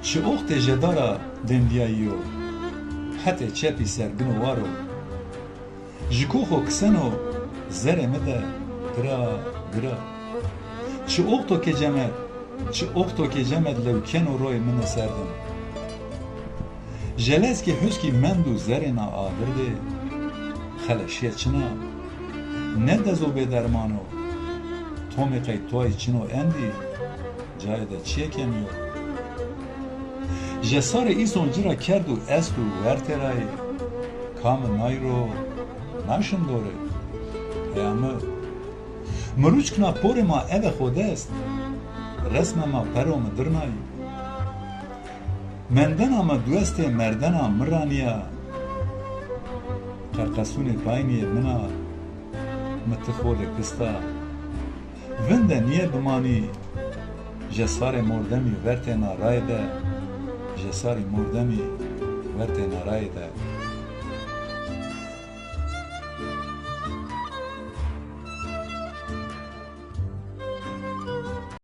چه اخت جدارا دندیاییو حتی چپی سرگن وارو جکو خو کسنو زره مده گرا گرا چه اختو که جمد لوکن و روی من سردم جلس که حسکی مندو زرنا آورده خلشیه چنا ندزو به درمانو تومی قیتوی چنو اندی جای ده چیه کمیو جسار ایسون جرا کرد و است و ورترای کام نای رو نشن دوره همه مروچ کنا پور ما او خوده است رسم ما پروم درنای مندن اما دوست مردن مرانیا قرقسون باینی منا متخول کستا ونده نیه بمانی جسار مردمی ورته نارای ده جساری مردمی ورته نارای ده